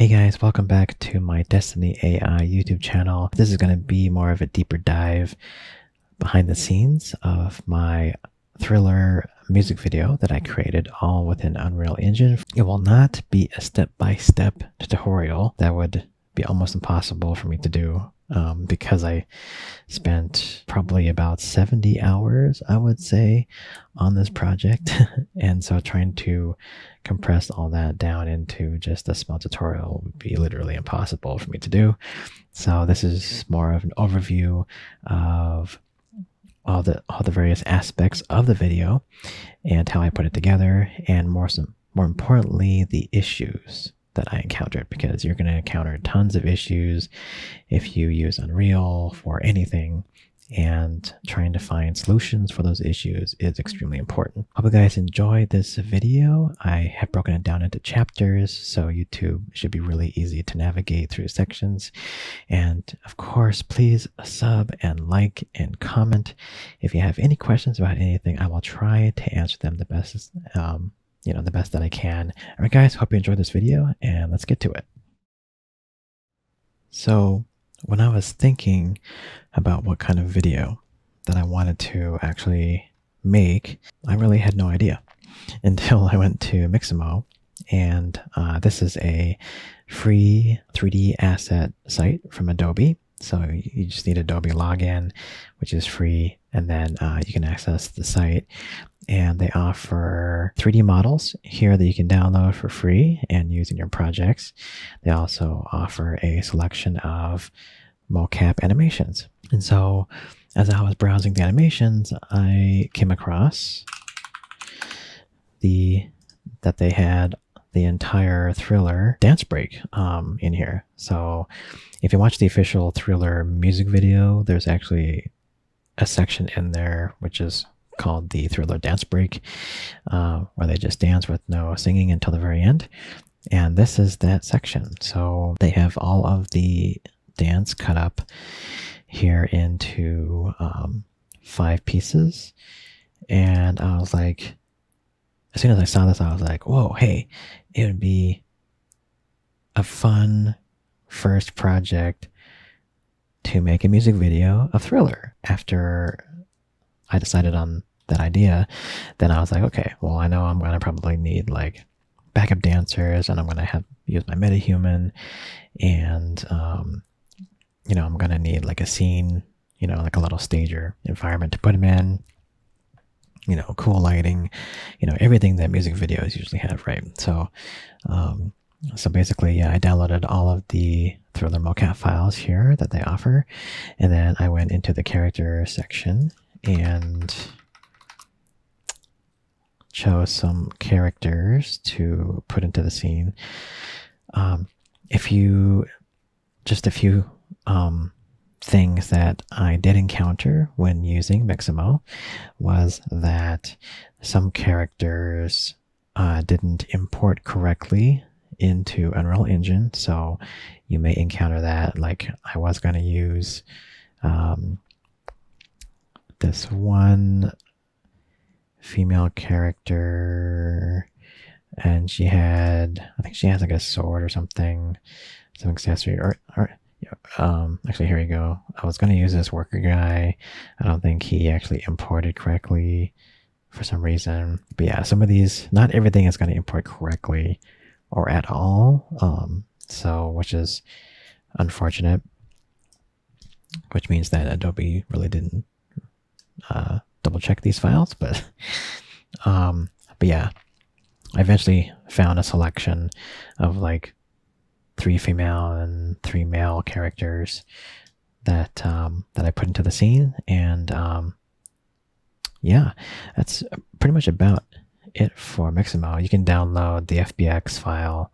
Hey guys, welcome back to my DestinyAi YouTube channel. This is going to be more of a deeper dive behind the scenes of my thriller music video that I created all within Unreal Engine. It will not be a step-by-step tutorial. That would be almost impossible for me to do because I spent probably about 70 hours, I would say, on this project. And so trying to compress all that down into just a small tutorial would be literally impossible for me to do. So this is more of an overview of all the various aspects of the video and how I put it together, and more importantly, the issues that I encountered, because you're going to encounter tons of issues if you use Unreal for anything, and trying to find solutions for those issues is extremely important. Hope you guys enjoyed this video. I have broken it down into chapters, so YouTube should be really easy to navigate through sections. And of course, please sub and like and comment. If you have any questions about anything, I will try to answer them the best, the best that I can. All right, guys, hope you enjoyed this video, and let's get to it. So when I was thinking about what kind of video that I wanted to actually make, I really had no idea until I went to Mixamo. And this is a free 3D asset site from Adobe. So you just need Adobe login, which is free, and then you can access the site. And they offer 3D models here that you can download for free and use in your projects. They also offer a selection of mocap animations. And so as I was browsing the animations, I came across that they had the entire Thriller dance break in here. So if you watch the official Thriller music video, there's actually a section in there which is called the Thriller dance break, where they just dance with no singing until the very end. And this is that section. So they have all of the dance cut up here into 5 pieces. And I was like, as soon as I saw this, I was like, whoa, hey, it would be a fun first project to make a music video of Thriller. After I decided on that idea, then I was like, okay, well, I know I'm going to probably need like backup dancers, and I'm going to use my MetaHuman, and I'm going to need like a scene, like a little stager environment to put them in, cool lighting, everything that music videos usually have, right? So basically, yeah, I downloaded all of the Thriller mocap files here that they offer, and then I went into the character section and chose some characters to put into the scene. Just a few things that I did encounter when using Mixamo was that some characters didn't import correctly into Unreal Engine. So you may encounter that. Like I was going to use this one female character, and I think she has like a sword or something, some accessory, actually, here you go. I was going to use this worker guy. I don't think he actually imported correctly for some reason. But yeah, some of these, not everything is going to import correctly or at all. Which is unfortunate, which means that Adobe really didn't double check these files. But yeah, I eventually found a selection of like 3 female and 3 male characters that I put into the scene. And yeah, that's pretty much about it for Mixamo. You can download the FBX file.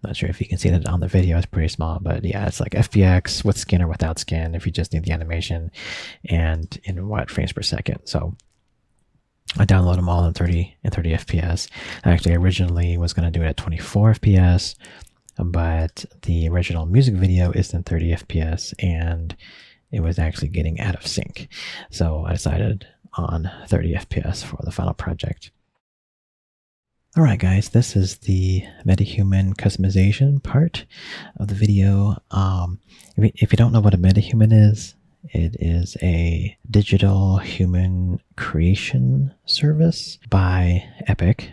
Not sure if you can see that on the video. It's pretty small, but yeah, it's like FBX with skin or without skin if you just need the animation, and in what frames per second. So I download them all in 30 FPS. I actually originally was going to do it at 24 FPS, but the original music video is in 30 FPS, and it was actually getting out of sync. So I decided on 30 FPS for the final project. All right, guys, this is the MetaHuman customization part of the video. If you don't know what a MetaHuman is, it is a digital human creation service by Epic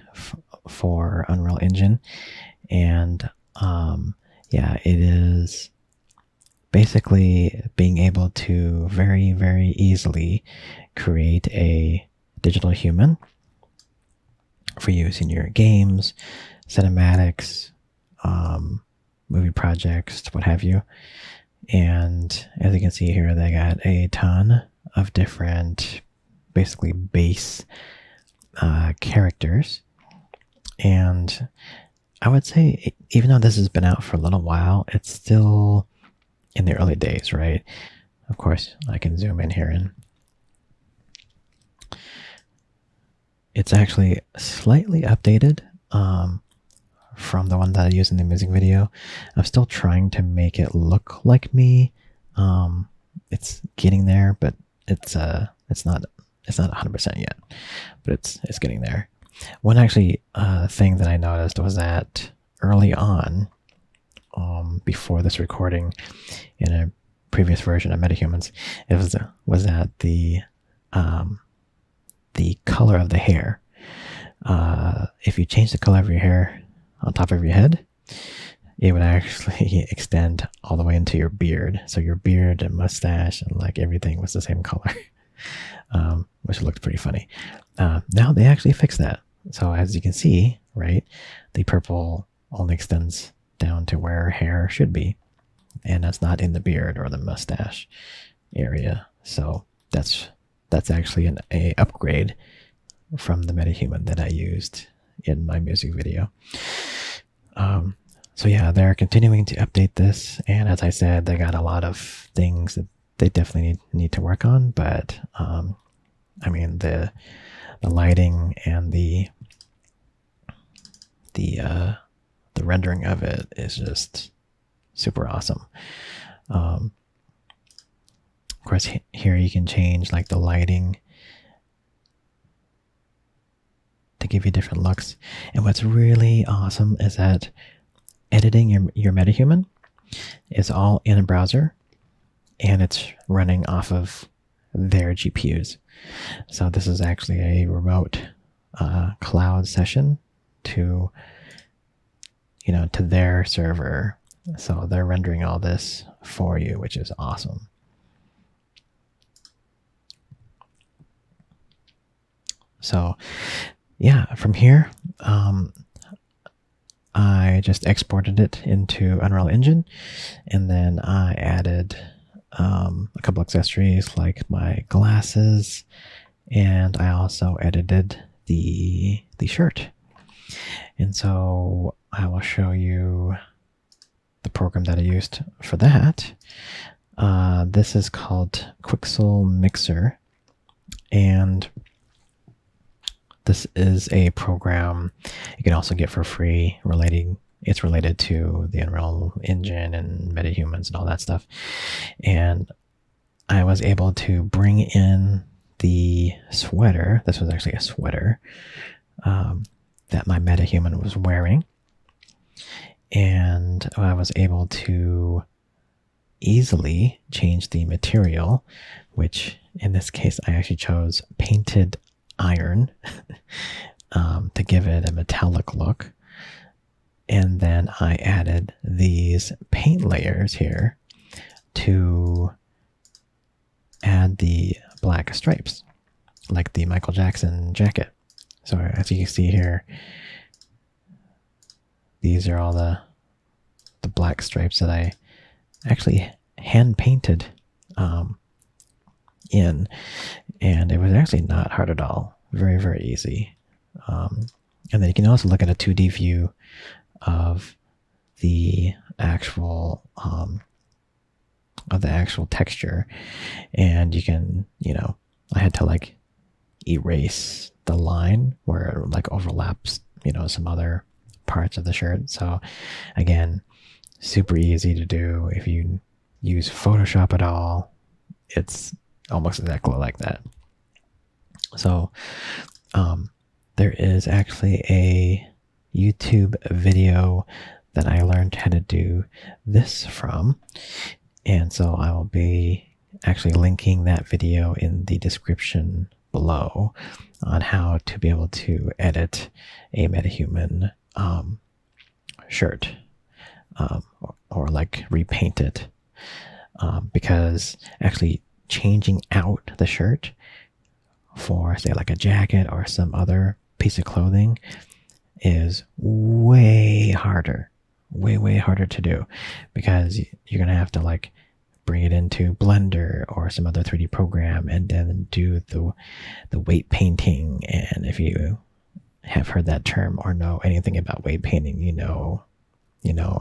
for Unreal Engine. And yeah, it is basically being able to very, very easily create a digital human for use in your games, cinematics, movie projects, what have you. And as you can see here, they got a ton of different, basically base characters. And I would say, even though this has been out for a little while, it's still in the early days, right? Of course, I can zoom in here and it's actually slightly updated from the one that I used in the music video. I'm still trying to make it look like me. It's getting there, but it's not 100% yet, but it's getting there. One actually thing that I noticed was that early on, before this recording, in a previous version of MetaHumans, it was that the color of the hair. If you change the color of your hair on top of your head, it would actually extend all the way into your beard. So your beard and mustache and like everything was the same color, which looked pretty funny. Now they actually fixed that. So as you can see, right, the purple only extends down to where hair should be, and that's not in the beard or the mustache area. So that's actually an upgrade from the MetaHuman that I used in my music video. So yeah, they're continuing to update this, and as I said, they got a lot of things that they definitely need to work on. But I mean, the lighting and the rendering of it is just super awesome. Of course, here you can change like the lighting to give you different looks. And what's really awesome is that editing your MetaHuman is all in a browser, and it's running off of their GPUs. So this is actually a remote cloud session to their server. So they're rendering all this for you, which is awesome. So yeah, from here, I just exported it into Unreal Engine, and then I added a couple accessories like my glasses, and I also edited the shirt. And so I will show you the program that I used for that. This is called Quixel Mixer, and this is a program you can also get for free. It's related to the Unreal Engine and MetaHumans and all that stuff. And I was able to bring in the sweater. This was actually a sweater that my MetaHuman was wearing. And I was able to easily change the material, which in this case I actually chose painted iron to give it a metallic look. And then I added these paint layers here to add the black stripes, like the Michael Jackson jacket. So as you can see here, these are all the black stripes that I actually hand painted in, and it was actually not hard at all. Very, very easy. And then you can also look at a 2D view of the actual texture, and you can, I had to like erase the line where it like overlaps, some other parts of the shirt. So again, super easy to do. If you use Photoshop at all, it's almost exactly like that. So there is actually a YouTube video that I learned how to do this from. And so I will be actually linking that video in the description below on how to be able to edit a MetaHuman shirt or like repaint it. Because actually changing out the shirt for, say, like a jacket or some other piece of clothing is way harder to do, because you're going to have to like bring it into Blender or some other 3D program and then do the weight painting. And if you have heard that term or know anything about weight painting, you know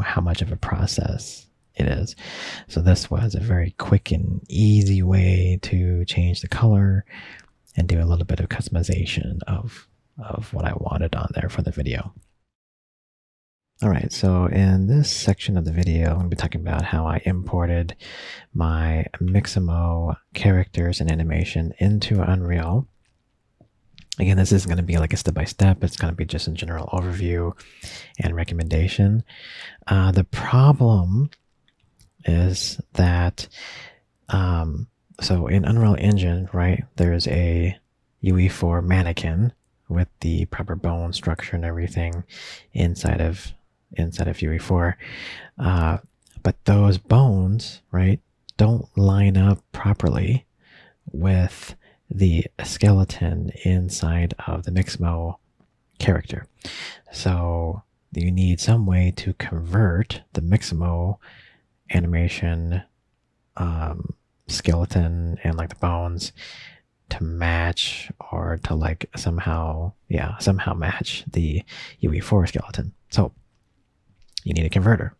how much of a process it is. So this was a very quick and easy way to change the color and do a little bit of customization of what I wanted on there for the video. All right, so in this section of the video, I'm going to be talking about how I imported my Mixamo characters and animation into Unreal. Again, this isn't going to be like a step-by-step. It's going to be just a general overview and recommendation. The problem is that, so in Unreal Engine, right, there's a UE4 mannequin with the proper bone structure and everything inside of UE4. But those bones, right, don't line up properly with the skeleton inside of the Mixamo character. So you need some way to convert the Mixamo animation skeleton and like the bones to match, or to like somehow match the UE4 skeleton. So you need a converter.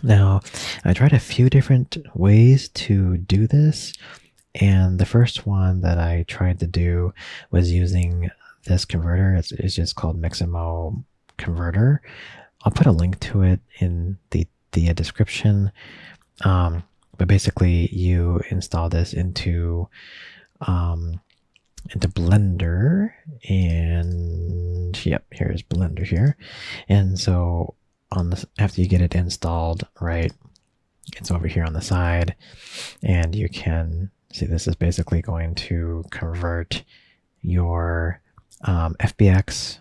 Now, I tried a few different ways to do this, and the first one that I tried to do was using this converter. It's just called Mixamo Converter. I'll put a link to it in the description. But basically, you install this into Blender, and yep, here's Blender here. And so after you get it installed, right, it's over here on the side, and you can see this is basically going to convert your FBX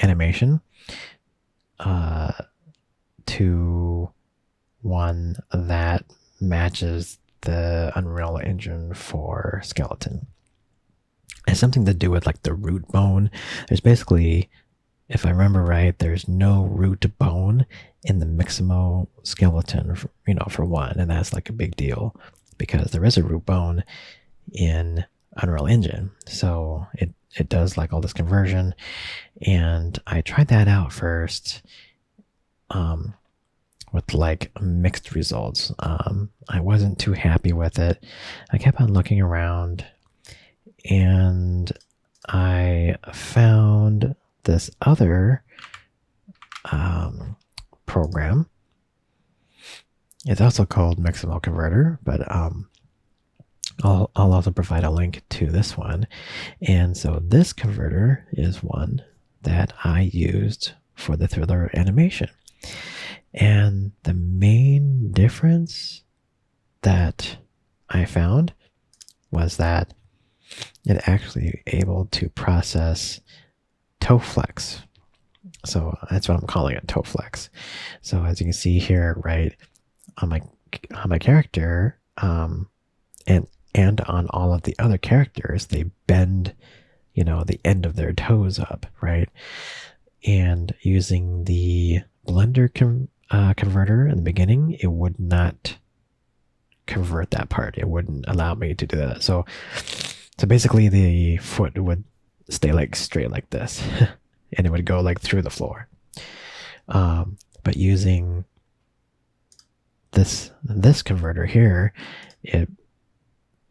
animation to one that matches the Unreal Engine 4 skeleton. It's something to do with like the root bone. There's basically, if I remember right, there's no root bone in the Mixamo skeleton, for one, and that's like a big deal because there is a root bone in Unreal Engine. So it does like all this conversion, and I tried that out first with like mixed results. I wasn't too happy with it. I kept on looking around, and I found this other program. It's also called Mixamo Converter, but I'll also provide a link to this one. And so this converter is one that I used for the thriller animation. And the main difference that I found was that it actually able to process ToeFlex. So that's what I'm calling it, ToeFlex. So as you can see here, right, on my character, and on all of the other characters, they bend, the end of their toes up, right? And using the Blender converter in the beginning, it would not convert that part. It wouldn't allow me to do that. So basically the foot would stay like straight like this and it would go like through the floor. But using this converter here, it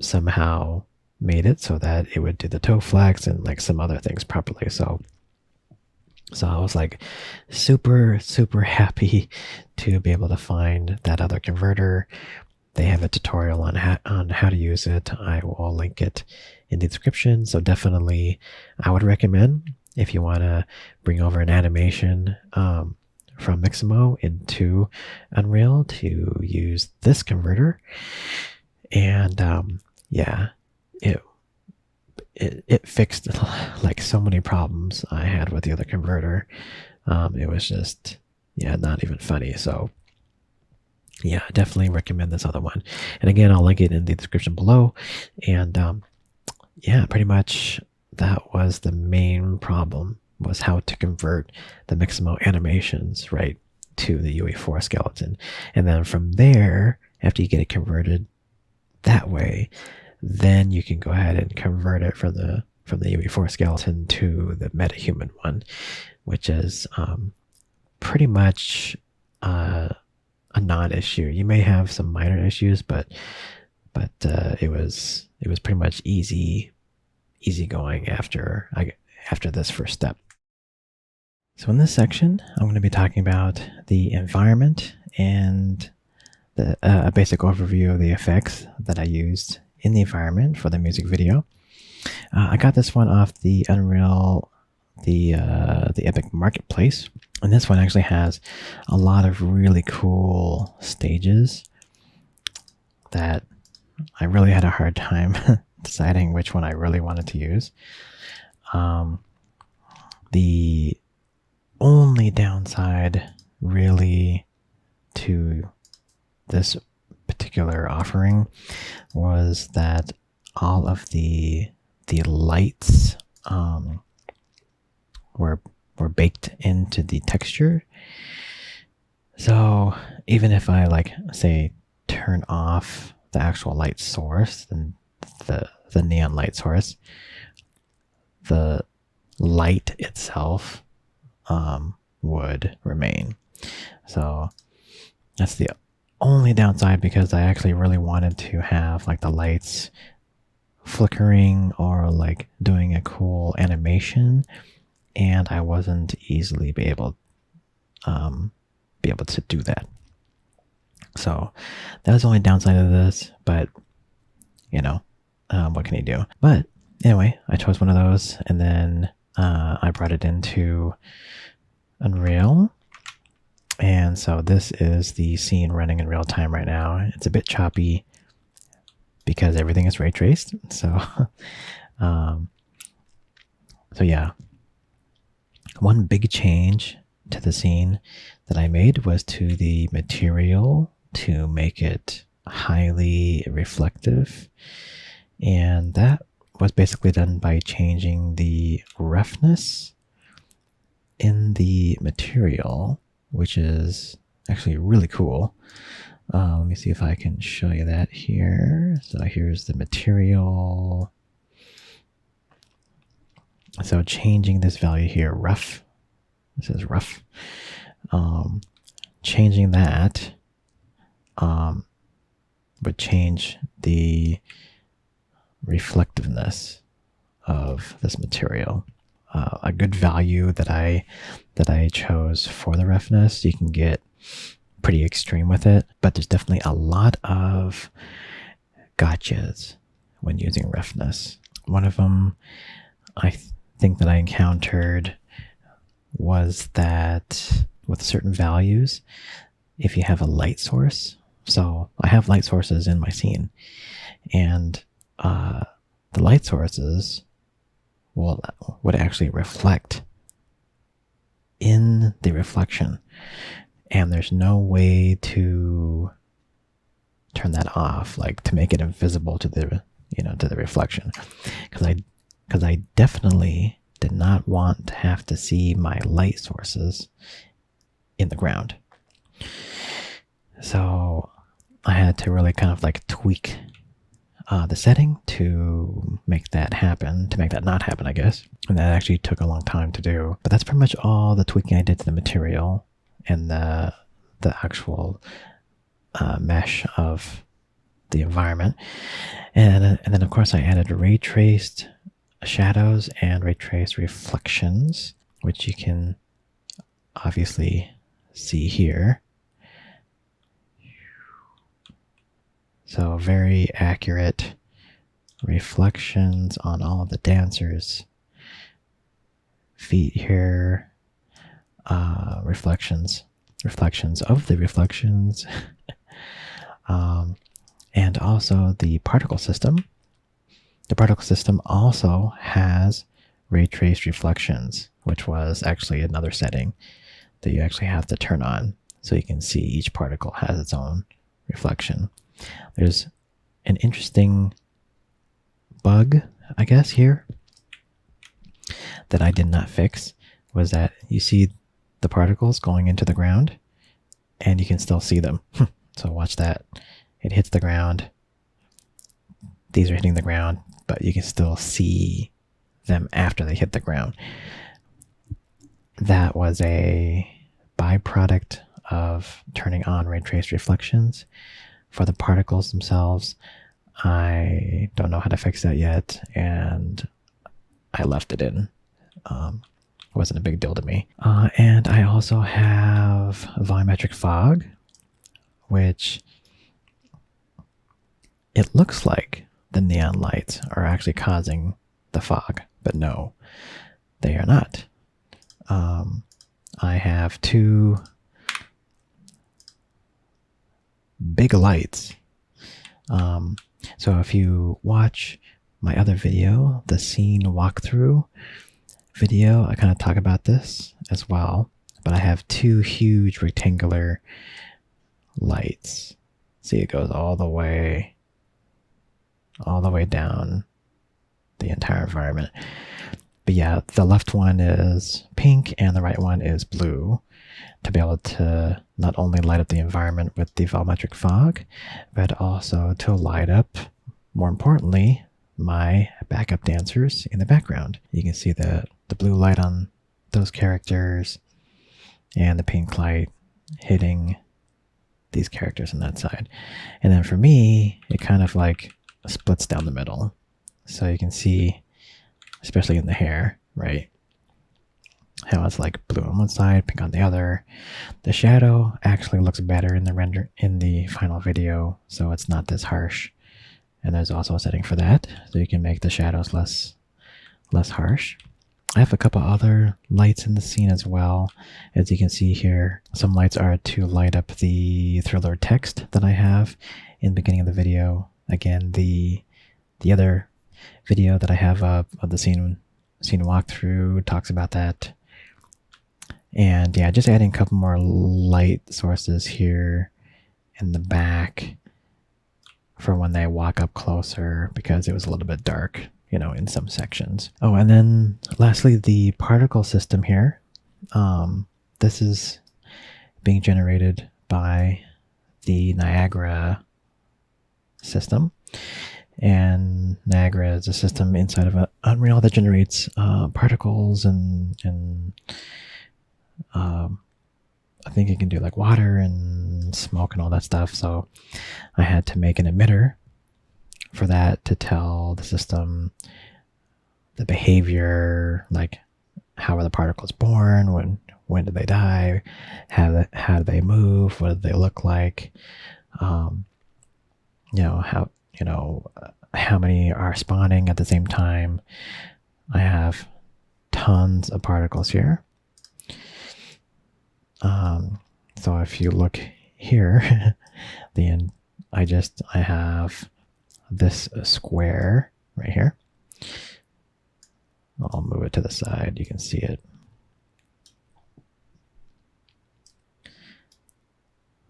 somehow made it so that it would do the toe flex and like some other things properly. So I was like super happy to be able to find that other converter. They have a tutorial on how to use it. I will link it in the description. So definitely I would recommend, if you want to bring over an animation from Mixamo into Unreal, to use this converter. And yeah, it fixed like so many problems I had with the other converter. It was just, yeah, not even funny. So yeah, I definitely recommend this other one. And again, I'll link it in the description below. And yeah, pretty much that was the main problem, was how to convert the Mixamo animations right to the UE4 skeleton. And then from there, after you get it converted that way, then you can go ahead and convert it from the UE4 skeleton to the MetaHuman one, which is pretty much a non-issue. You may have some minor issues, but it was pretty much easy going after this first step. So in this section, I'm going to be talking about the environment and a basic overview of the effects that I used in the environment for the music video. I got this one off the Unreal, the Epic Marketplace, and this one actually has a lot of really cool stages that I really had a hard time deciding which one I really wanted to use. The only downside really to this particular offering was that all of the lights were baked into the texture. So even if I, like, say, turn off the actual light source, and the neon light source, the light itself would remain. So that's the only downside, because I actually really wanted to have like the lights flickering or like doing a cool animation, and I wasn't easily be able to do that. So that was the only downside of this, but you know, what can you do? But anyway, I chose one of those, and then I brought it into Unreal. And so this is the scene running in real time right now. It's a bit choppy because everything is ray traced. So, so yeah. One big change to the scene that I made was to the material, to make it highly reflective. And that was basically done by changing the roughness in the material, which is actually really cool. Let me see if I can show you that here. So here's the material. So changing this value here, rough. This is rough. Changing that would change the reflectiveness of this material. A good value that I chose for the roughness. You can get pretty extreme with it, but there's definitely a lot of gotchas when using roughness. One of them I think that I encountered was that with certain values, if you have a light source, so I have light sources in my scene, and the light sources would actually reflect in the reflection, and there's no way to turn that off, like to make it invisible to the to the reflection, because I definitely did not want to have to see my light sources in the ground. So I had to really kind of like tweak the setting to make that happen, to make that not happen, I guess. And that actually took a long time to do. But that's pretty much all the tweaking I did to the material and the actual mesh of the environment. And then of course I added ray traced shadows and ray traced reflections, which you can obviously see here. So very accurate reflections on all of the dancers. feet here, reflections of the reflections, and also the particle system. The particle system also has ray traced reflections, which was actually another setting that you actually have to turn on so you can see each particle has its own reflection. There's an interesting bug, I guess, here that I did not fix, was that you see the particles going into the ground and you can still see them. So watch that. It hits the ground. These are hitting the ground, but you can still see them after they hit the ground. That was a byproduct of turning on ray traced reflections. For the particles themselves, I don't know how to fix that yet, and I left it in. It wasn't a big deal to me. And I also have volumetric fog, which it looks like the neon lights are actually causing the fog, but no, they are not. I have two big lights. So if you watch my other video, the scene walkthrough video, I kind of talk about this as well, but I have two huge rectangular lights. See, it goes all the way down the entire environment. But yeah, the left one is pink and the right one is blue, to be able to not only light up the environment with the volumetric fog, but also to light up, more importantly, my backup dancers in the background. You can see the blue light on those characters and the pink light hitting these characters on that side. And then for me, it kind of like splits down the middle. So you can see, especially in the hair, right, how it's like blue on one side, pink on the other. The shadow actually looks better in the render in the final video, so it's not this harsh. And there's also a setting for that, so you can make the shadows less harsh. I have a couple other lights in the scene as well. As you can see here, some lights are to light up the thriller text that I have in the beginning of the video. Again, the other video that I have of the scene walkthrough talks about that. And yeah, just adding a couple more light sources here in the back for when they walk up closer, because it was a little bit dark, you know, in some sections. Oh, and then lastly, the particle system here. This is being generated by the Niagara system. And Niagara is a system inside of Unreal that generates particles and I think it can do like water and smoke and all that stuff. So I had to make an emitter for that to tell the system the behavior, like how are the particles born, when did they die, how do they move, what do they look like, how many are spawning at the same time. I have tons of particles here. So if you look here, I have this square right here. I'll move it to the side. You can see it.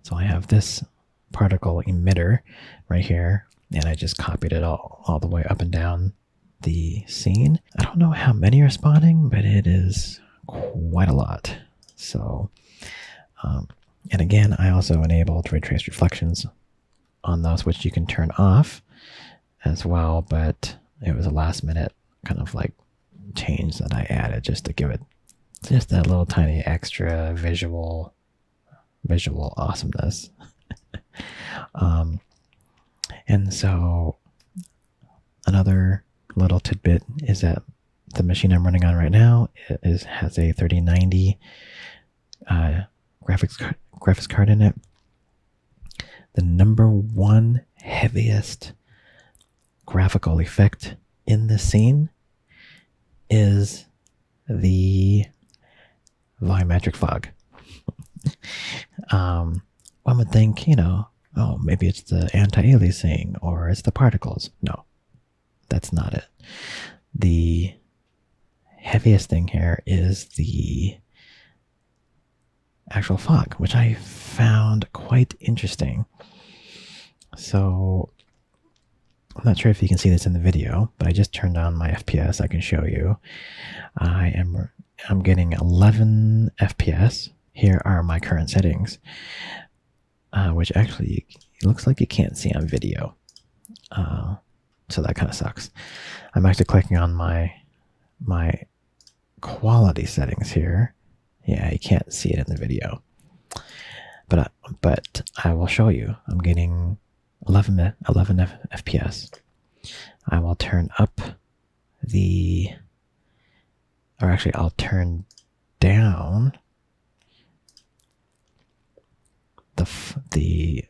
So I have this particle emitter right here, and I just copied it all the way up and down the scene. I don't know how many are spawning, but it is quite a lot. So, and again, I also enabled ray trace reflections on those, which you can turn off as well, but it was a last minute kind of like change that I added just to give it just that little tiny extra visual awesomeness. And so another little tidbit is that the machine I'm running on right now has a 3090 graphics card in it. The number one heaviest graphical effect in this scene is the volumetric fog. One would think, oh, maybe it's the anti-aliasing or it's the particles. No, that's not it. The heaviest thing here is the actual fog, which I found quite interesting. So I'm not sure if you can see this in the video, but I just turned on my FPS. I can show you. I'm getting 11 FPS. Here are my current settings, which actually it looks like you can't see on video. So that kind of sucks. I'm actually clicking on my quality settings here. Yeah, you can't see it in the video, but I will show you. I'm getting 11 FPS. I will turn up I'll turn down the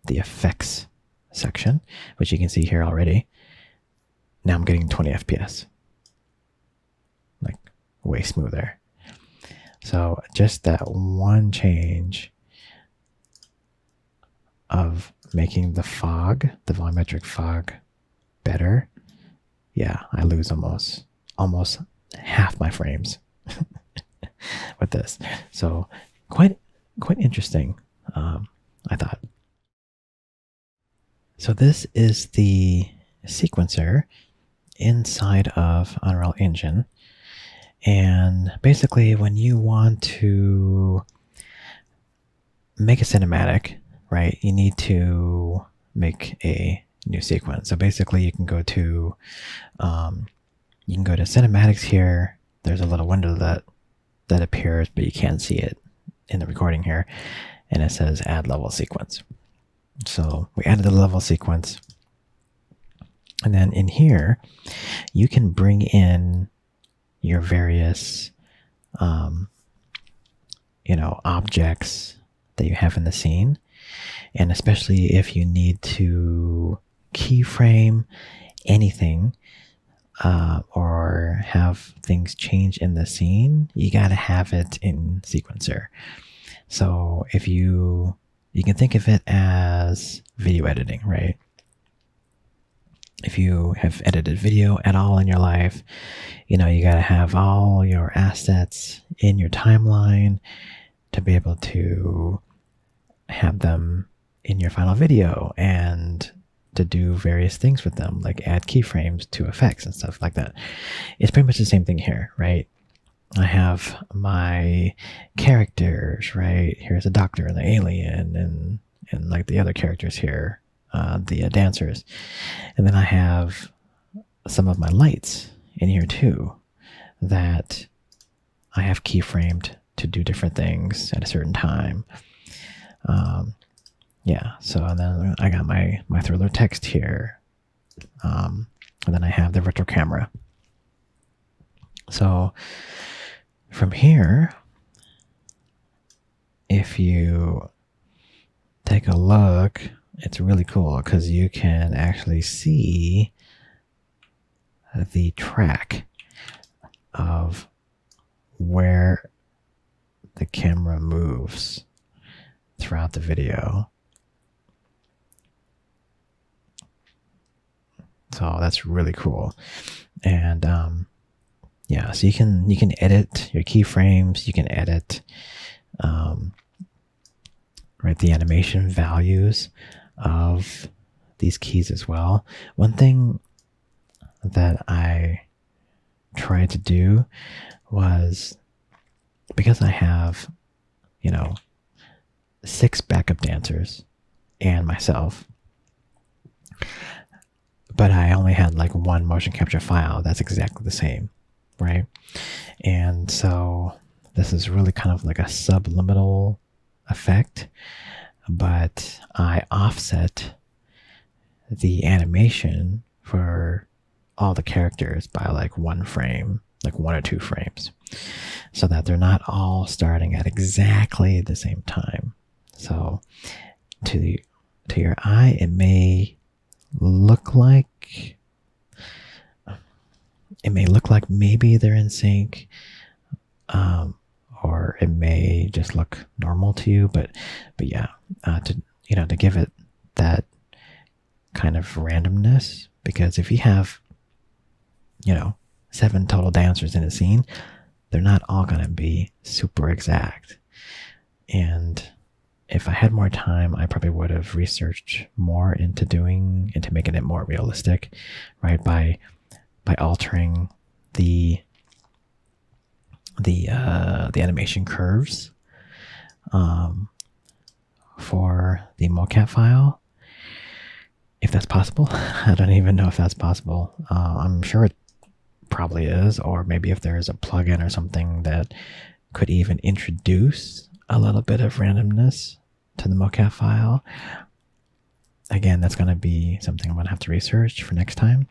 effects section, which you can see here already. Now I'm getting 20 FPS, like way smoother. So just that one change of making the volumetric fog better, yeah, I lose almost half my frames with this. So quite interesting, I thought. So this is the sequencer inside of Unreal Engine. And basically, when you want to make a cinematic, right, you need to make a new sequence. So basically, you can go to cinematics here. There's a little window that appears, but you can't see it in the recording here, and it says add level sequence. So we added the level sequence, and then in here, you can bring in your various objects that you have in the scene, and especially if you need to keyframe anything or have things change in the scene, you got to have it in sequencer. So if you can think of it as video editing, right? If you have edited video at all in your life, you got to have all your assets in your timeline to be able to have them in your final video and to do various things with them, like add keyframes to effects and stuff like that. It's pretty much the same thing here, right? I have my characters, right? Here's a doctor and the alien and like the other characters here, the dancers. And then I have some of my lights in here too that I have keyframed to do different things at a certain time. Yeah, so and then I got my thriller text here. And then I have the retro camera. So from here, if you take a look, it's really cool because you can actually see the track of where the camera moves throughout the video. So that's really cool. And yeah, so you can edit your keyframes, you can edit right, the animation values of these keys as well. One thing that I tried to do was, because I have 6 backup dancers and myself, but I only had like one motion capture file that's exactly the same, right? And so this is really kind of like a subliminal effect, but I offset the animation for all the characters by like 1 frame, like 1 or 2 frames, so that they're not all starting at exactly the same time. So to your eye, it may look like It may look like maybe they're in sync, or it may just look normal to you, but yeah, to give it that kind of randomness, because if you have 7 total dancers in a scene, they're not all going to be super exact. And if I had more time, I probably would have researched more into making it more realistic, right? By altering the animation curves for the mocap file, if that's possible. I don't even know if that's possible. I'm sure it probably is, or maybe if there's a plugin or something that could even introduce a little bit of randomness to the mocap file. Again, that's going to be something I'm going to have to research for next time.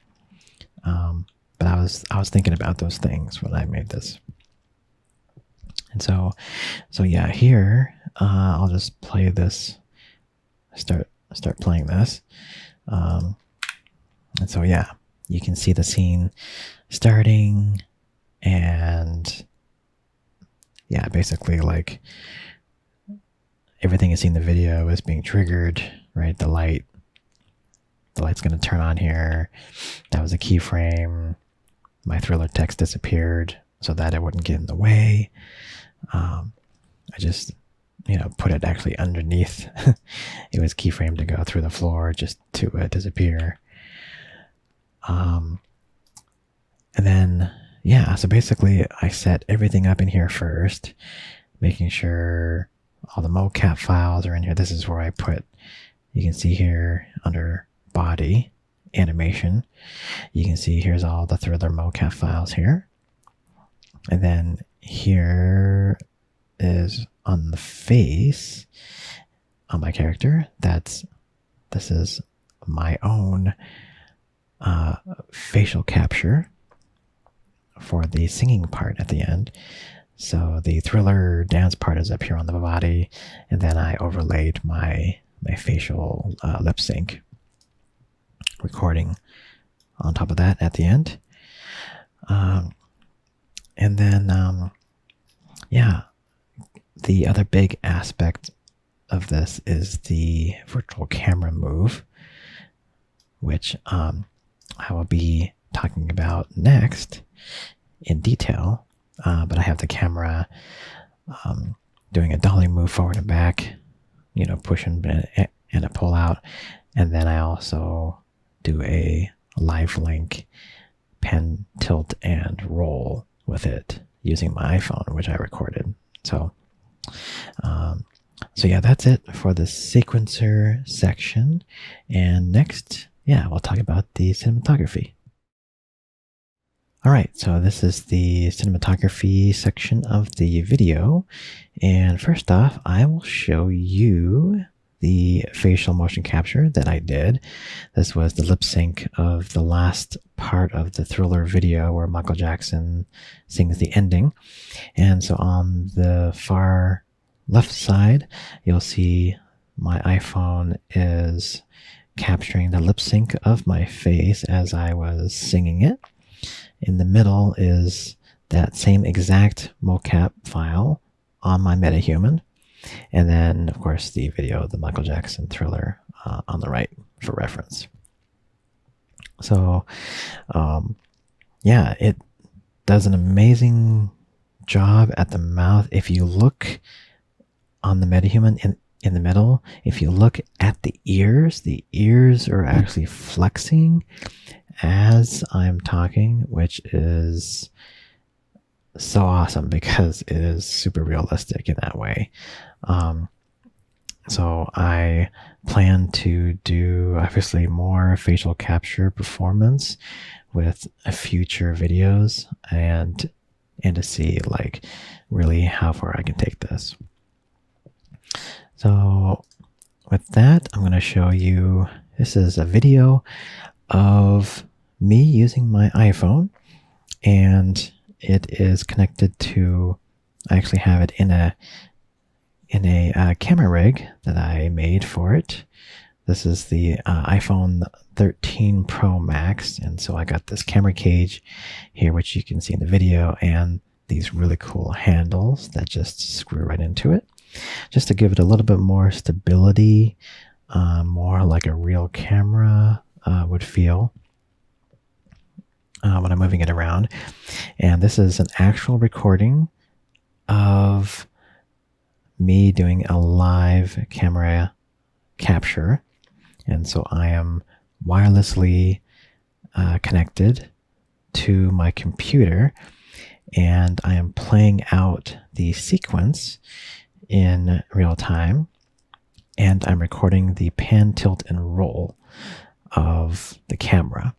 But I was thinking about those things when I made this. And so yeah, here I'll just play this. Start playing this. And so yeah, you can see the scene starting, and yeah, basically like everything you see in the video is being triggered, right? The light's going to turn on here. That was a keyframe. My thriller text disappeared so that it wouldn't get in the way. I just put it actually underneath. It was keyframed to go through the floor just to disappear. And then yeah, so basically I set everything up in here first, making sure all the mocap files are in here. This is where I put, you can see here under body animation, you can see here's all the thriller mocap files here. And then here is on the face on my character. This is my own facial capture for the singing part at the end. So the thriller dance part is up here on the body, and then I overlaid my facial lip sync recording on top of that at the end. And then yeah, the other big aspect of this is the virtual camera move, which I will be talking about next in detail. But I have the camera doing a dolly move forward and back, push and a pull out. And then I also do a live link pen, tilt, and roll with it using my iPhone, which I recorded. So yeah, that's it for the sequencer section. And next, yeah, we'll talk about the cinematography. All right, so this is the cinematography section of the video. And first off, I will show you the facial motion capture that I did. This was the lip sync of the last part of the Thriller video where Michael Jackson sings the ending. And so on the far left side, you'll see my iPhone is capturing the lip sync of my face as I was singing it. In the middle is that same exact mocap file on my MetaHuman. And then, of course, the video, the Michael Jackson Thriller on the right for reference. So, yeah, it does an amazing job at the mouth. If you look on the MetaHuman in the middle, if you look at the ears are actually flexing as I'm talking, which is so awesome because it is super realistic in that way. So I plan to do obviously more facial capture performance with future videos and to see like really how far I can take this. So with that, I'm going to show you, this is a video of me using my iPhone, and it is connected to, I actually have it in a camera rig that I made for it This is the iPhone 13 Pro Max. And so I got this camera cage here, which you can see in the video, and these really cool handles that just screw right into it, just to give it a little bit more stability, more like a real camera would feel when I'm moving it around. And this is an actual recording of me doing a live camera capture. And so I am wirelessly connected to my computer, and I am playing out the sequence in real time, and I'm recording the pan, tilt, and roll of the camera.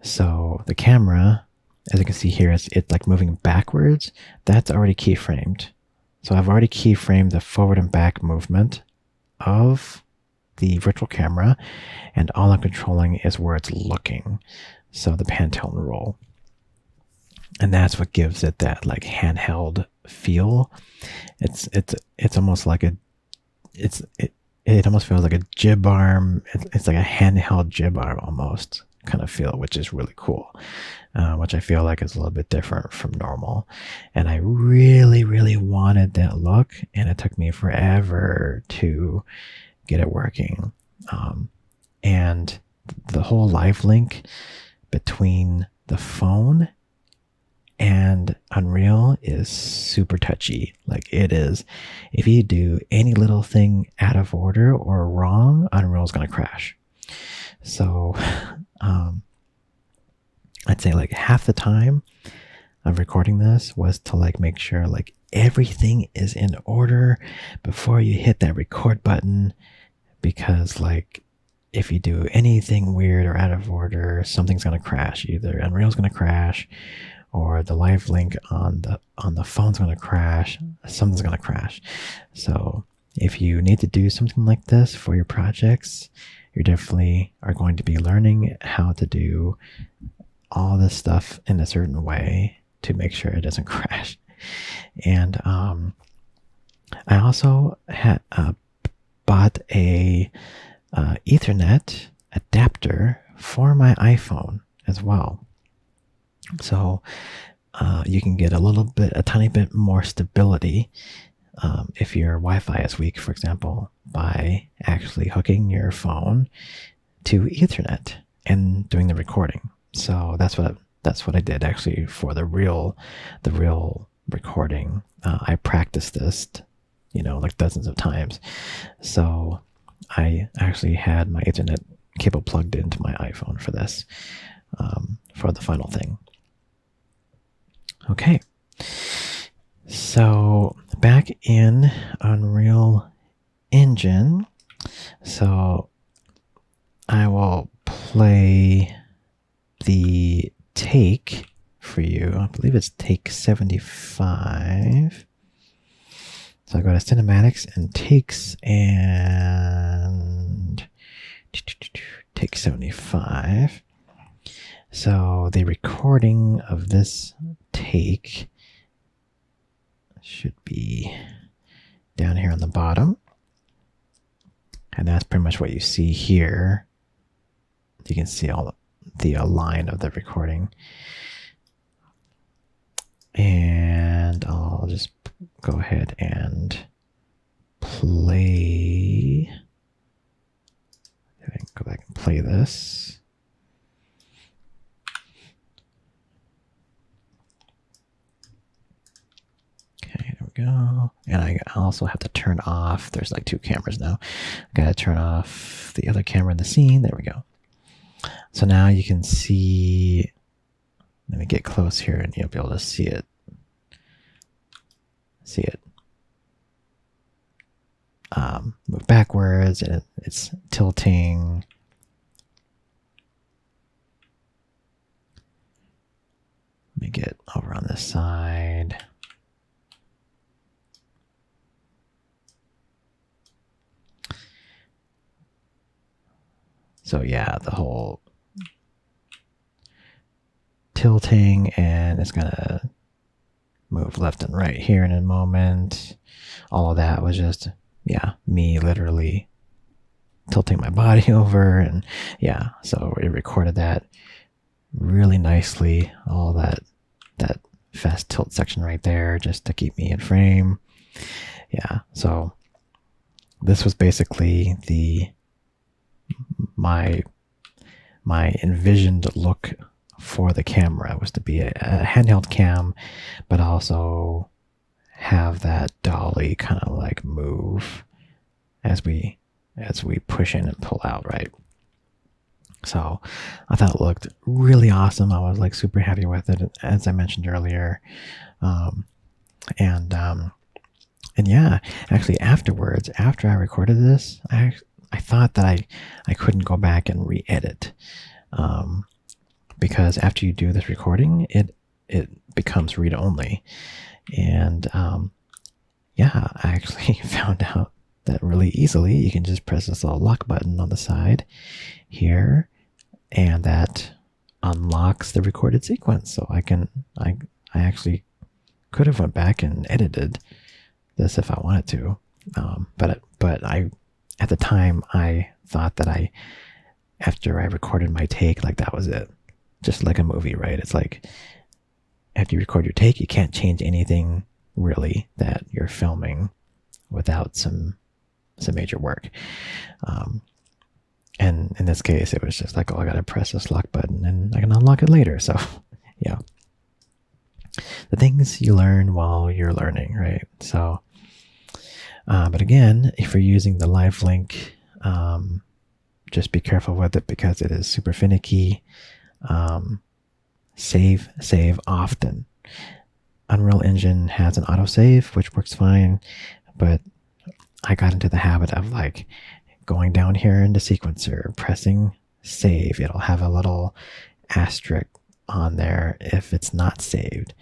So the camera, as you can see here, it's like moving backwards. That's already keyframed. So I've already keyframed the forward and back movement of the virtual camera, and all I'm controlling is where it's looking. So the pan, tilt, and roll. And that's what gives it that like handheld feel. It's almost like it almost feels like a jib arm. It's like a handheld jib arm almost kind of feel, which is really cool. Which I feel like is a little bit different from normal. And I really, really wanted that look, and it took me forever to get it working. And the whole live link between the phone and Unreal is super touchy. Like it is, if you do any little thing out of order or wrong, Unreal is going to crash. So I'd say like half the time of recording this was to like make sure like everything is in order before you hit that record button, because like if you do anything weird or out of order, something's going to crash. Either Unreal's going to crash, or the live link on the phone's going to crash. Something's going to crash. So if you need to do something like this for your projects, you definitely are going to be learning how to do all this stuff in a certain way to make sure it doesn't crash. And I also had bought a Ethernet adapter for my iPhone as well. So you can get a tiny bit more stability if your Wi-Fi is weak, for example, by actually hooking your phone to Ethernet and doing the recording. So that's what I did actually for the real recording. I practiced this, like dozens of times. So I actually had my Ethernet cable plugged into my iPhone for this, for the final thing. Okay, so back in Unreal Engine, so I will play the take for you. I believe it's take 75. So I go to cinematics and takes and take 75. So the recording of this take should be down here on the bottom. And that's pretty much what you see here. You can see all the line of the recording. And I'll just go ahead and play. Go back and play this. Okay, there we go. And I also have to turn off. There's like two cameras now. I gotta turn off the other camera in the scene. There we go. So now you can see. Let me get close here and you'll be able to see it. Move backwards and it's tilting. Let me get over on this side. So yeah, the whole tilting, and it's gonna move left and right here in a moment. All of that was just, yeah, me literally tilting my body over, and yeah, so it recorded that really nicely, all that fast tilt section right there, just to keep me in frame. Yeah, so this was basically my envisioned look for the camera, was to be a handheld cam, but also have that dolly kind of like move as we push in and pull out, right? So I thought it looked really awesome. I was like super happy with it, as I mentioned earlier. And yeah, actually afterwards, after I recorded this, I thought that I couldn't go back and re-edit, because after you do this recording, it becomes read only. And yeah, I actually found out that really easily. You can just press this little lock button on the side here, and that unlocks the recorded sequence. So I actually could have went back and edited this if I wanted to, but I, at the time, I thought that after I recorded my take, like that was it, just like a movie, right? It's like after you record your take, you can't change anything really that you're filming without some major work. And in this case, it was just like, oh, I gotta press this lock button and I can unlock it later. So yeah, the things you learn while you're learning, right? So, but again, if you're using the live link, just be careful with it because it is super finicky. Save often. Unreal Engine has an autosave, which works fine, but I got into the habit of like going down here into sequencer, pressing save. It'll have a little asterisk on there if it's not saved.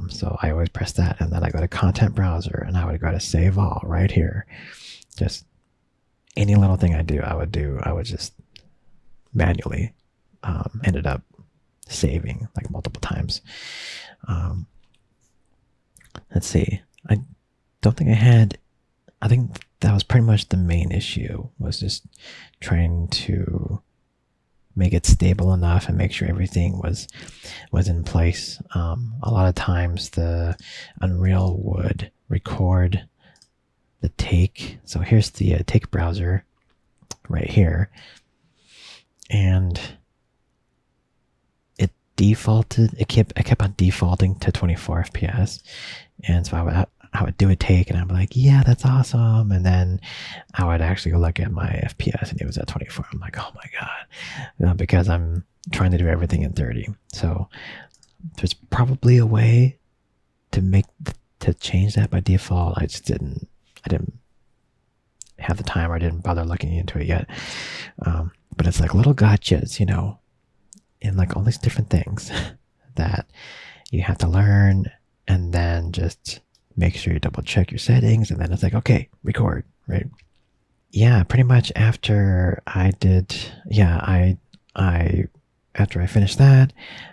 So I always press that, and then I go to content browser and I would go to save all right here. Just any little thing I would just manually ended up saving like multiple times. Let's see. I think that was pretty much the main issue, was just trying to make it stable enough and make sure everything was in place. A lot of times the Unreal would record the take. So here's the take browser right here, and it kept on defaulting to 24 FPS, and so I would do a take and I'm like, yeah, that's awesome. And then I would actually look at my FPS and it was at 24. I'm like, oh my God, because I'm trying to do everything in 30. So there's probably a way to change that by default. I didn't have the time, or I didn't bother looking into it yet. But it's like little gotchas, in like all these different things that you have to learn, and then just make sure you double check your settings, and then it's like, okay, record, right? Yeah, pretty much after I finished that,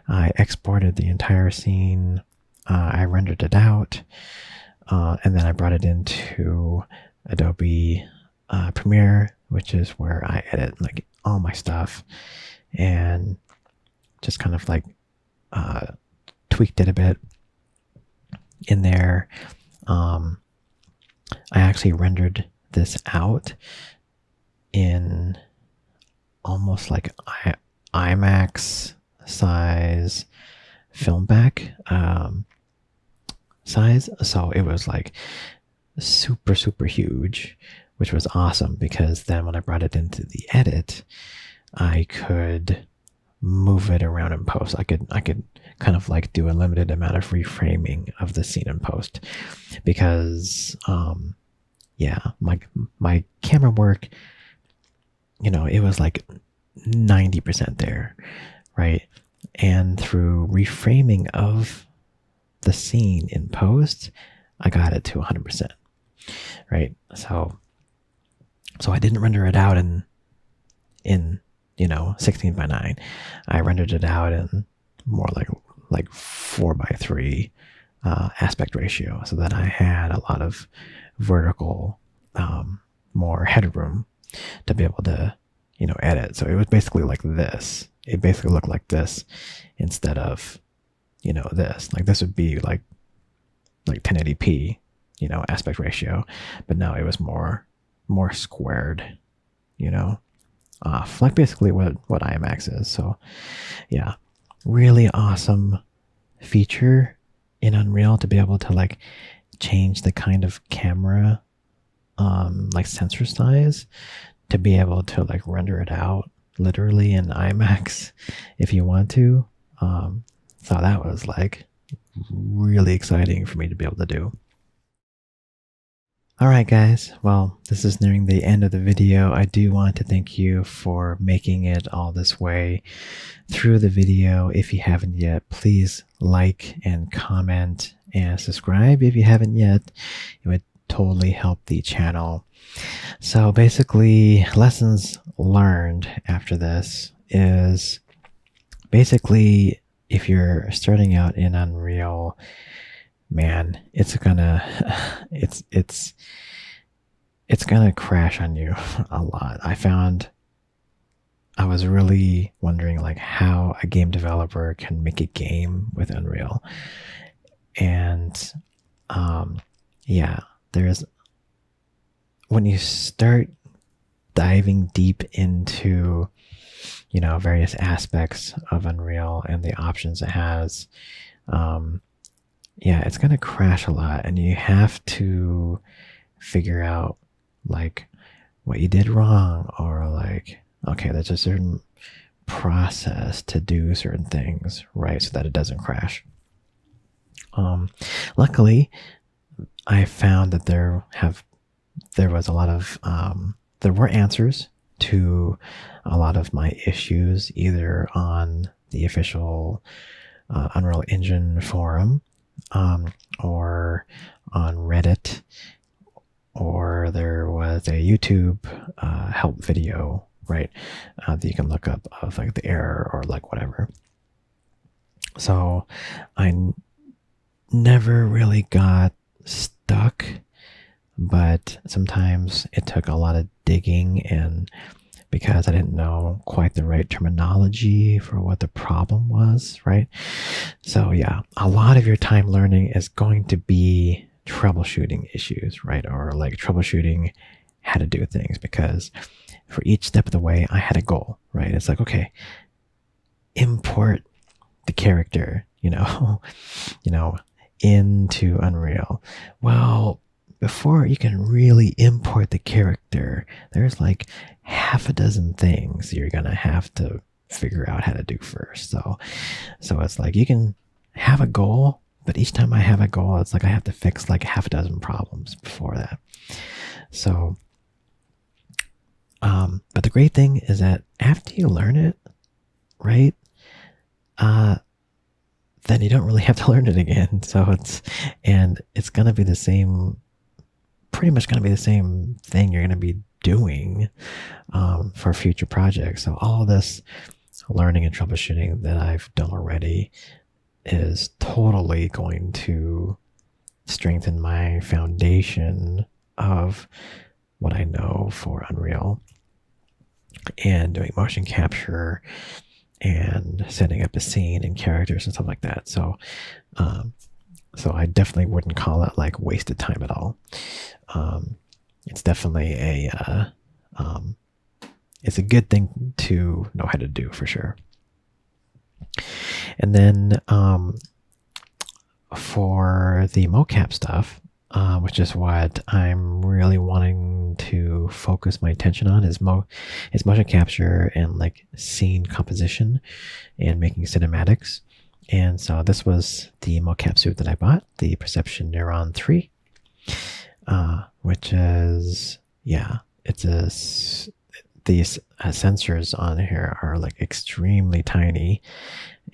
I exported the entire scene, I rendered it out, and then I brought it into Adobe Premiere, which is where I edit like all my stuff, and just kind of like tweaked it a bit in there. I actually rendered this out in almost like IMAX size film back size. So it was like super, super huge, which was awesome, because then when I brought it into the edit, I could move it around in post. I could kind of like do a limited amount of reframing of the scene in post, because yeah, my camera work, it was like 90% there, right? And through reframing of the scene in post, I got it to 100%, right? So I didn't render it out in 16:9. I rendered it out in more like 4:3 aspect ratio, so that I had a lot of vertical, more headroom to be able to, edit. So it was basically like this. It basically looked like this instead of, this. Like this would be like 1080p, aspect ratio, but now it was more squared, off, like basically what IMAX is. So yeah, really awesome feature in Unreal to be able to like change the kind of camera like sensor size to be able to like render it out literally in IMAX if you want to. So that was like really exciting for me to be able to do. All right, guys. Well, this is nearing the end of the video. I do want to thank you for making it all this way through the video. If you haven't yet, please like and comment and subscribe if you haven't yet. It would totally help the channel. So basically, lessons learned after this is basically if you're starting out in Unreal, man, it's gonna crash on you a lot. I was really wondering like how a game developer can make a game with Unreal. And yeah, when you start diving deep into various aspects of Unreal and the options it has, yeah, it's going to crash a lot, and you have to figure out like what you did wrong, or like, okay, there's a certain process to do certain things, right, so that it doesn't crash. Luckily, I found that there was a lot of there were answers to a lot of my issues, either on the official Unreal Engine forum, or on Reddit, or there was a YouTube help video, right, that you can look up of like the error or like whatever. So I never really got stuck, but sometimes it took a lot of digging, and because I didn't know quite the right terminology for what the problem was, right? So yeah, a lot of your time learning is going to be troubleshooting issues, right? Or like troubleshooting how to do things, because for each step of the way, I had a goal, right? It's like, okay, import the character, into Unreal. Well, before you can really import the character, there's like half a dozen things you're gonna have to figure out how to do first. So it's like you can have a goal, but each time I have a goal, it's like I have to fix like half a dozen problems before that. So, but the great thing is that after you learn it, right, then you don't really have to learn it again. So it's gonna be the same. Pretty much going to be the same thing you're going to be doing for future projects. So all this learning and troubleshooting that I've done already is totally going to strengthen my foundation of what I know for Unreal and doing motion capture and setting up a scene and characters and stuff like that. So I definitely wouldn't call it like wasted time at all. It's definitely it's a good thing to know how to do for sure. And then for the mocap stuff, which is what I'm really wanting to focus my attention on, is motion capture and like scene composition and making cinematics. And so this was the mocap suit that I bought, the Perception Neuron 3, which is, yeah, these sensors on here are like extremely tiny.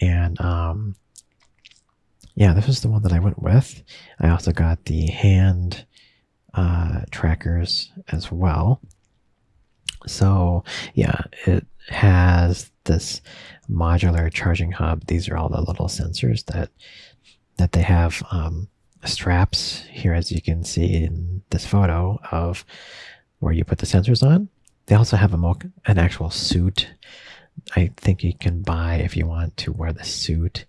And yeah, this is the one that I went with. I also got the hand trackers as well. So yeah, it has this modular charging hub. These are all the little sensors that they have straps here, as you can see in this photo of where you put the sensors on. They also have an actual suit. I think you can buy if you want to wear the suit,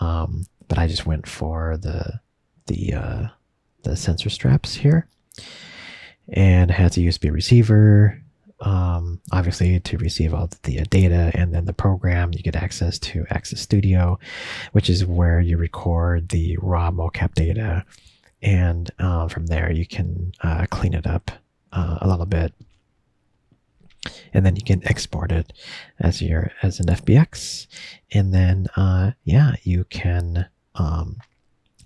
but I just went for the sensor straps here, and it has a USB receiver. Obviously, to receive all the data, and then the program, you get access to Access Studio, which is where you record the raw mocap data, and from there you can clean it up a little bit, and then you can export it as an FBX, and then yeah, you can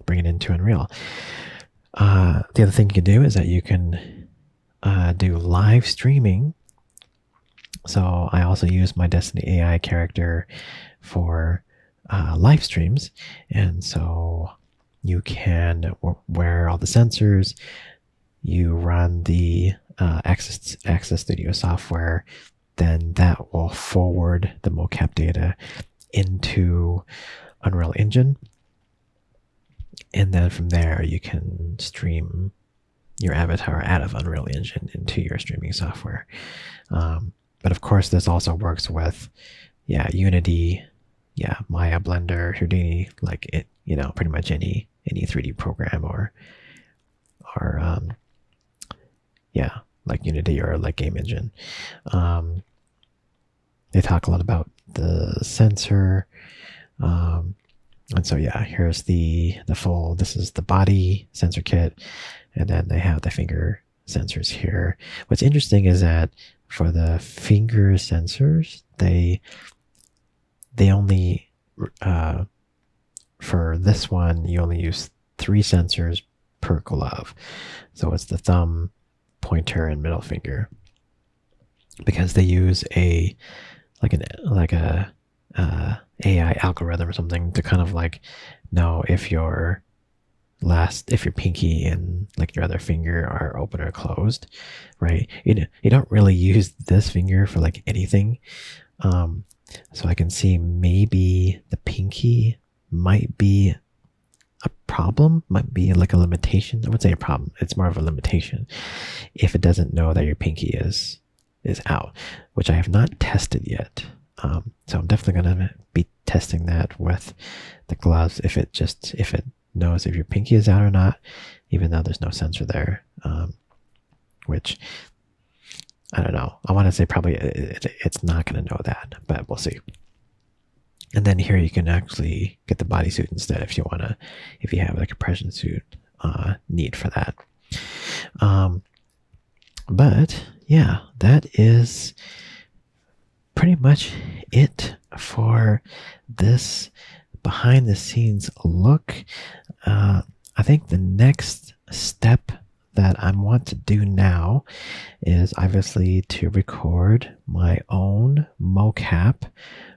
bring it into Unreal. The other thing you can do is that you can do live streaming. So I also use my DestinyAi character for live streams, and so you can wear all the sensors, you run the Access Studio software, then that will forward the mocap data into Unreal Engine, and then from there you can stream your avatar out of Unreal Engine into your streaming software. But of course, this also works with, yeah, Unity, yeah, Maya, Blender, Houdini, like it, pretty much any 3D program, or yeah, like Unity or like Game Engine. They talk a lot about the sensor, and so yeah, here's the full. This is the body sensor kit, and then they have the finger sensors here. What's interesting is that for the finger sensors, they only for this one you only use 3 sensors per glove. So it's the thumb, pointer, and middle finger, because they use a AI algorithm or something to kind of like know if your pinky and like your other finger are open or closed, right? You don't really use this finger for like anything. So I can see maybe the pinky might be a problem, might be like a limitation. I would say a problem. It's more of a limitation if it doesn't know that your pinky is out, which I have not tested yet. So I'm definitely going to be testing that with the gloves, if it knows if your pinky is out or not, even though there's no sensor there, which I don't know. I want to say probably it's not going to know that, but we'll see. And then here you can actually get the bodysuit instead if you have like a compression suit need for that. But yeah, that is pretty much it for this behind the scenes look. I think the next step that I want to do now is obviously to record my own mocap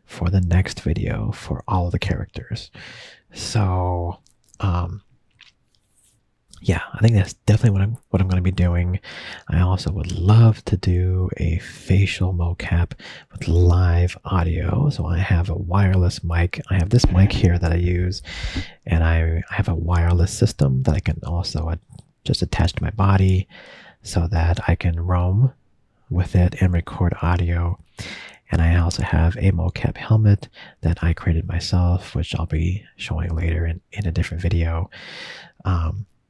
for the next video for all of the characters. So yeah, I think that's definitely what I'm going to be doing. I also would love to do a facial mocap with live audio. So I have a wireless mic. I have this mic here that I use, and I have a wireless system that I can also just attach to my body so that I can roam with it and record audio. And I also have a mocap helmet that I created myself, which I'll be showing later in a different video,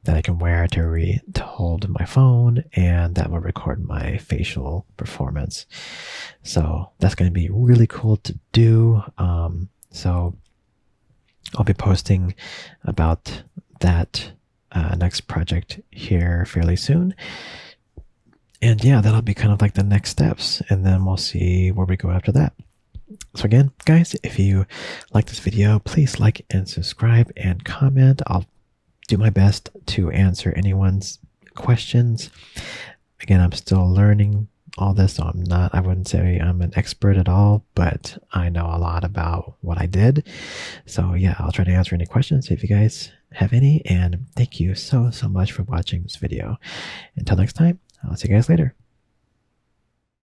that I can wear to hold my phone, and that will record my facial performance. So that's going to be really cool to do. So I'll be posting about that next project here fairly soon. And yeah, that'll be kind of like the next steps, and then we'll see where we go after that. So again, guys, if you like this video, please like and subscribe and comment. I'll do my best to answer anyone's questions. Again, I'm still learning all this, so I wouldn't say I'm an expert at all, but I know a lot about what I did. So yeah, I'll try to answer any questions if you guys have any, and thank you so much for watching this video. Until next time, I'll see you guys later.